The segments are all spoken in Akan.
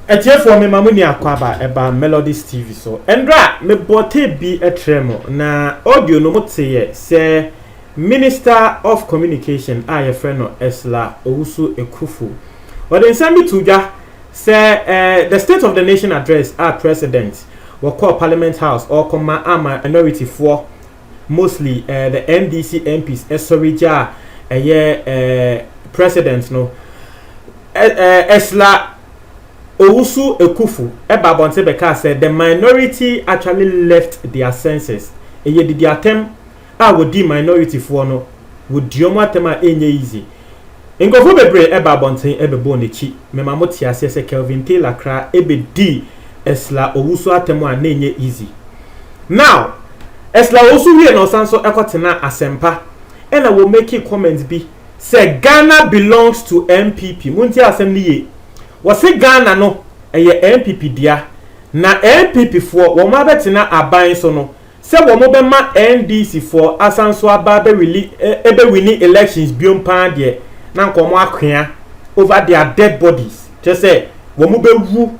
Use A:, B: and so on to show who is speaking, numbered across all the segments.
A: Etie for me mamuni akwaba eba Melodies TV so. Endra me bote bi etremo na audio no moteye se Minister of Communication a friend no Esla Owusu Ekufu. Wade nsambi tuja se the State of the Nation address our president will call Parliament House or come minority for mostly the NDC MPs esorija president no Esla Owusu Ekufu eba bonte beka said the minority actually left their senses. Eye did attempt would di minority for no would diomo atema enye easy. Ngofo bebre eba bonte ebe bo nechi memamoti asese Kelvin Taylor kra ebe di Esla Owusu atemo a enye easy. Now Esla Owusu here no sanso ekotena asempa ena will make comments be say Ghana belongs to MPP. Munti assembly ye wase Ghana no eye MPP dia na MPP for wo ma betina aban so no se wo mo be ma NDC for asanso aba be really ebe winning elections biom pan de na nkomo akwa over their dead bodies just say wo mo be wu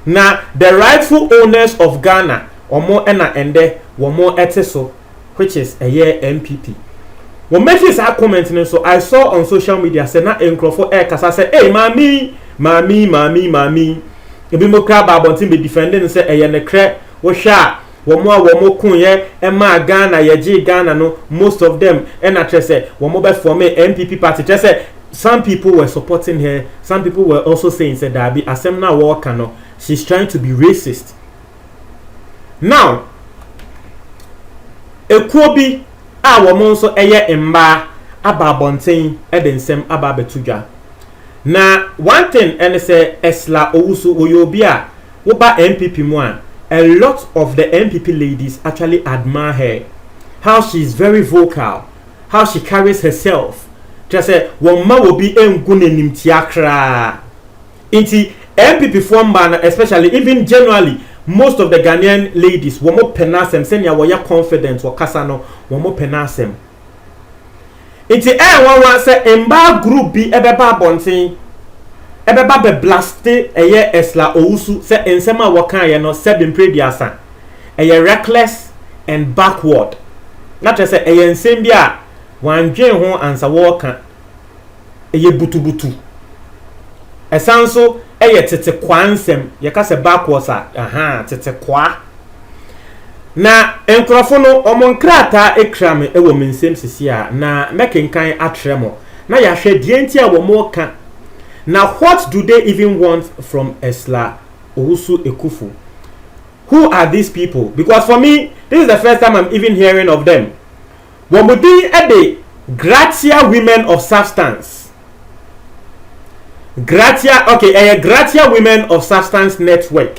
A: na the rightful owners of Ghana omo ena ende wo mo eteso which is eye MPP. When making this comment, so I saw on social media say na enkrofo kasa say hey mami ebi mo kra ba bontin be defending say eye ne kre wo hwa wo mo kun ye e ma Ghana ye ji Ghana no most of them and I say wo mo be form MPP party just say some people were supporting her, some people were also saying say that be asem na work no she's trying to be racist. Now Ekuobi a woman so eye mba aba bonten edensem aba betuja na one thing and say Esla Owusu oyobia wo ba MPP mu a lot of the MPP ladies actually admire her, how she is very vocal, how she carries herself. Just say woma will be engunenim tiakra inti MPP form ban especially even generally most of the Ghanaian ladies womo penasem senya woya confident wakasa no womo penasem iti one say emba group bi ebeba bonten ebeba be blaste eye Esla Owusu say ensema wakan ye no seven prediasa eye reckless and backward not just say eye ensem bia wandwen ho ansa woka eye butubutu esanso eye tete kwansem ye ka se backwards tete kwa na enkrofo no omonkrata ekrame ewo mensem sisia na mekenkan atremo na ya hwe die nti a wo mo ka na what do they even want from Esla Owusu Ekufu? Who are these people? Because for me this is the first time I'm even hearing of them. Womudi ede Gratia Women of Substance. Gratia, okay, Gratia Women of Substance Network.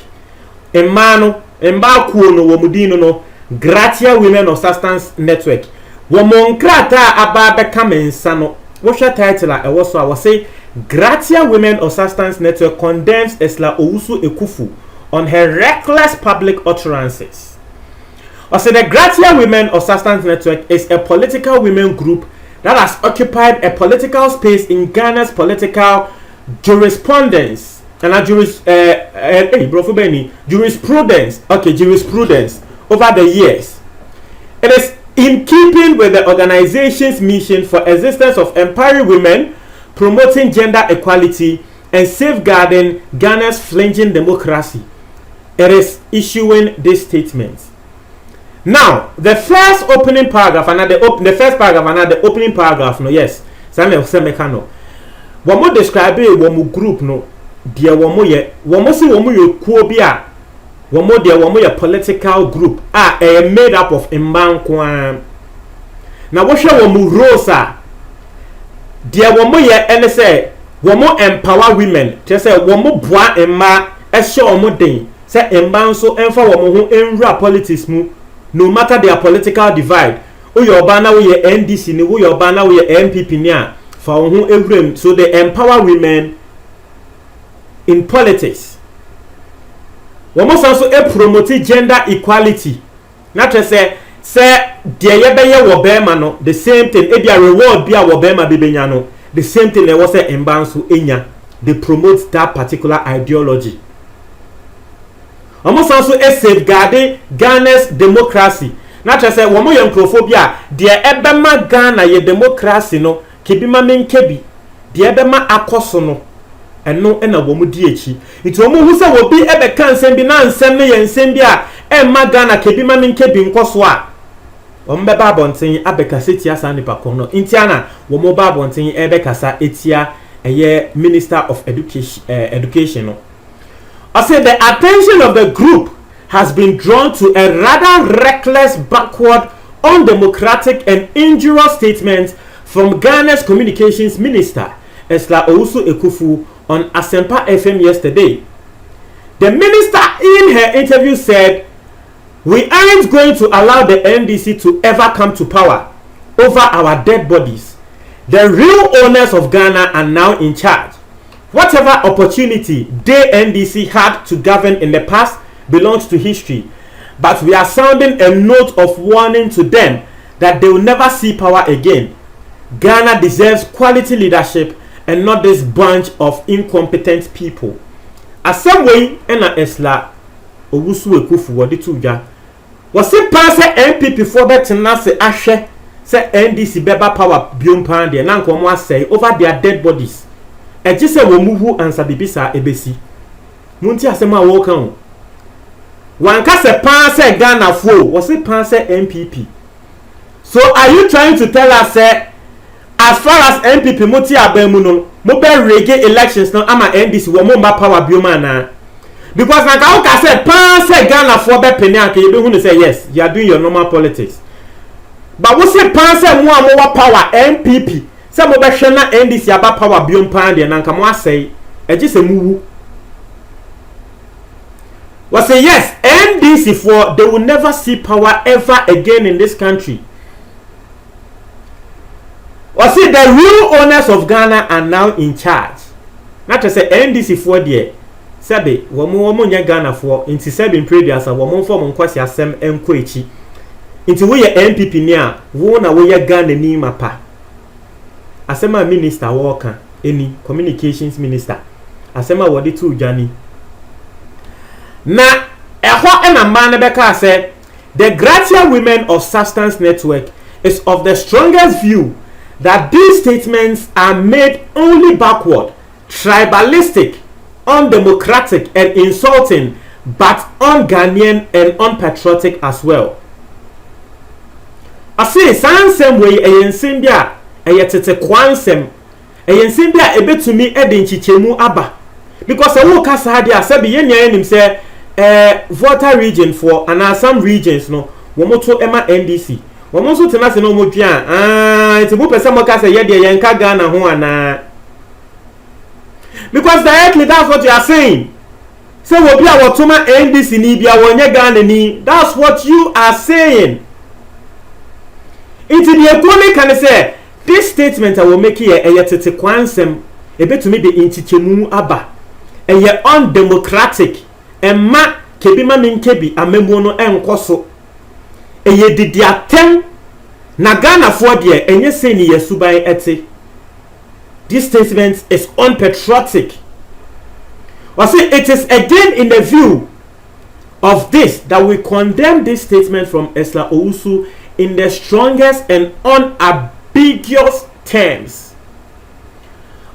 A: Emano, embaku no womudino no Gratia Women of Substance Network. Womonkrata ababe kamensano. What's your title? I was say Gratia Women of Substance Network condemns Esla Owusu Ekufu on her reckless public utterances. Also, the Gratia Women of Substance Network is a political women group that has occupied a political space in Ghana's political jurisprudence and jurisprudence over the years. It is in keeping with the organization's mission for existence of empowering women, promoting gender equality, and safeguarding Ghana's fledgling democracy. It is issuing this statement. Now, the first opening paragraph, the opening paragraph, no, yes, no. Womo describe womo group no, dear womo si womo ye kuobia, womo dear womo ye political group, made up of imban. Now, what shall womo rosa? Dear womo ye and say, womo empower women, just say womo bois emma, show womo ding, say imban so emfa womo who enra politics mu. No matter their political divide, your banner with your NDC, your banner with your MPP near for whom every so they empower women in politics. We must also promote gender equality. Not to say dear yebeye wobema no the same thing. If your reward be a wobema bibenyano the same thing they was say embansu enya they promote that particular ideology. Almost also a safeguarding Ghana's democracy. Not just say woman yonkrophobia, dear ebema Ghana ye democracy no, kebima men kebi, dear ebema akosono, and no ena womu diechi. It's woman who say will be ebe can send be nan send me and send ya, and ma Ghana kebima men kebi nkoswa. Ombeba bontin abeka setia sanipa kono. Intiana, womoba bontin ebekasa etia a Minister of Education. I said the attention of the group has been drawn to a rather reckless, backward, undemocratic and injurious statement from Ghana's Communications Minister, Esther Owusu-Ekuful, on Asempa FM yesterday. The minister in her interview said, "We aren't going to allow the NDC to ever come to power over our dead bodies. The real owners of Ghana are now in charge. Whatever opportunity the NDC had to govern in the past belongs to history. But we are sounding a note of warning to them that they will never see power again. Ghana deserves quality leadership and not this bunch of incompetent people." As some way, Ena Esla Owusu-Ekuful wadi tuja. Was it pass MPP for that nase ashe say NDC beba power biom pande na nkomo say over their dead bodies. Eji se wo muhu ansa bibisa ebesi. Munti asema wo kan. Wanka se pass Ghana fo, was it pass MPP? So are you trying to tell us as far as MPP moti abemu no, mo be rege elections no ama NDC wo mo mba power biom na? Because na ka uka say pass Ghana for be penny anke you be who say yes, you are doing your normal politics. But we say pass mo amowa power MPP. Say mo be hwe na NDC aba power biom pan de na nka mo asay eji se muwu. We say yes, NDC for they will never see power ever again in this country. We say the real owners of Ghana are now in charge. Not to say NDC for there. Sabe, womo nya Ghana for inti sebe previous womo form nkwasi asem enko echi. Inti we ye MPP ni a wo na we ye Ghana ni mapa. Asema minister woka eni communications minister. Asema wodi tu jani. Na eho ena man beka say the Gratia Women of Substance Network is of the strongest view that these statements are made only backward, tribalistic, undemocratic and insulting, but un-Ghanaian and unpatriotic as well. I say sansem way eyensembia eyetete kwansem eyensembia ebetumi edinchichemu aba because I woka sadi asabi yenya enim say voter region for and some regions no womoto ema NDC womonso tenase no modua enti bu pese mo ka say ye de yenka Ghana ho ana. Because directly that's what you are saying. So we'll be our Toma NDC ni bia wonye Ghana ni. That's what you are saying. Into the economy can say this statement I will make here eyetete kwansem ebetumi de inchichemu aba. Eye undemocratic. Emma kebima minkebi amemu no enkoso. Eye didi atem na Ghana for there enye say ni yesuban ete. This statement is unpatriotic. I say it is again in the view of this that we condemn this statement from Esther Owusu in the strongest and unambiguous terms.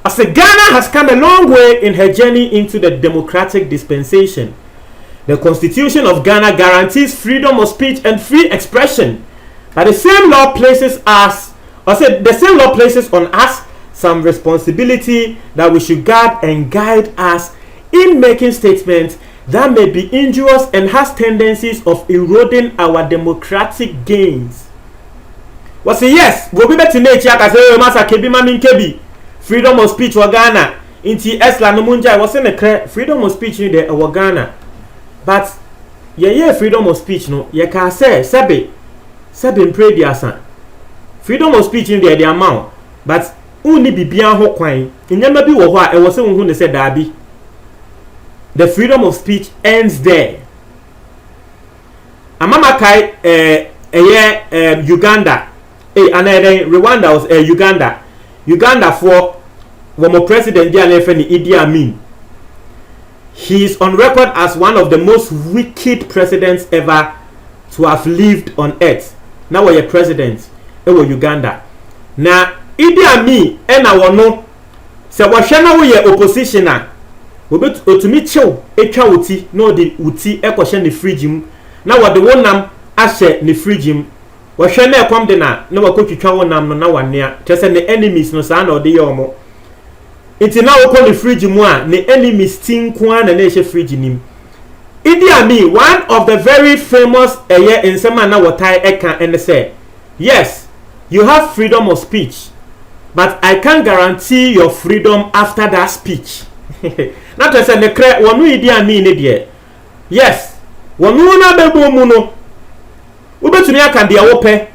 A: I say Ghana has come a long way in her journey into the democratic dispensation. The Constitution of Ghana guarantees freedom of speech and free expression. But the same law places on us some responsibility that we should guard and guide us in making statements that may be injurious and has tendencies of eroding our democratic gains. We say yes, we be better nature ka say masa kebi mami kebi freedom of speech wa Ghana inti esla no munja we say ne freedom of speech ni de wa Ghana. But ye freedom of speech no ye ka say sebe mpre di asan. Freedom of speech ni de amount but uni bibia ho kwan nyama bi wo ho a e wo se hu ne se daabi. The freedom of speech ends there. Amama kai Uganda Rwanda was Uganda for Womo president dia na friend Idi Amin. He is on record as one of the most wicked presidents ever to have lived on earth. Now we are president ewo Uganda. Na Idi Amin na wono se wohwe na wo ye opposition a wobet otumi chew etwa wuti na odi wuti ekohye ne fridge mu na wode wonam ahye ne fridge mu wohwe na ekwam de na wakotwitwa wonam no na wanea tese ne enemies no saa na ode ye omo enti na wokọ ne fridge mu a ne enemies tinko a na ehye fridge nim. Idi Amin, one of the very famous in Semana Watai Eka and say, yes, you have freedom of speech, but I can't guarantee your freedom after that speech. Not to say the cre one Idi Amin idea. Yes, one na bebo muno. Ubetumi aka dia wope.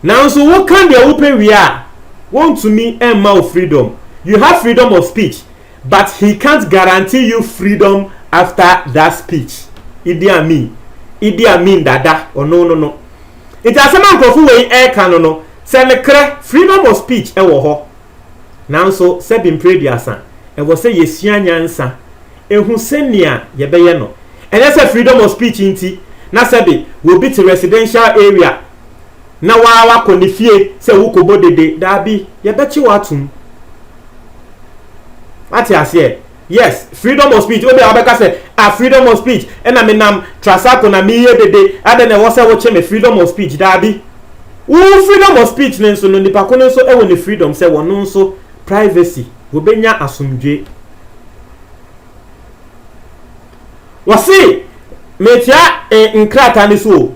A: Now so what can dia wope we are? Want to me and mouth freedom. You have freedom of speech, but he can't guarantee you freedom after that speech. Idi Amin dada or no. It has a man of way air canon. Send a cre freedom of speech e wo ho. Now so said in previous son. E was say yesia nyansa. E hu senia ye beye no. And that's a freedom of speech inti. Na sabi will be to residential area. Na wa konifie se wo ko bodede dabi ye bechi watum. What you say? Yes, freedom of speech. Obi abeka say, freedom of speech. And I mean, trasako na miye dede. Ade na wasa watch me freedom of speech. Dabi. Freedom of speech nenso no nipa kono so ewo ni freedom say wono so privacy. Wo benya asumdwe. Wasi metia nkrata ni so.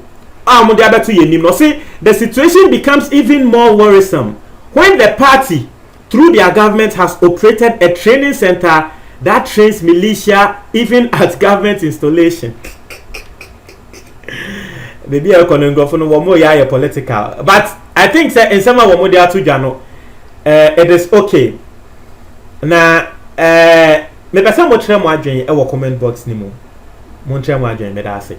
A: Mo de abeto yenim no say the situation becomes even more worrisome when the party through their government has operated a training center that trains militia even at government installation. Maybe I can go for no more yeah political, but I think say in some of what they are to jano, it is okay. Na me person mo try mo adwen e wo comment box ni mo. Mo try mo adwen me da ase.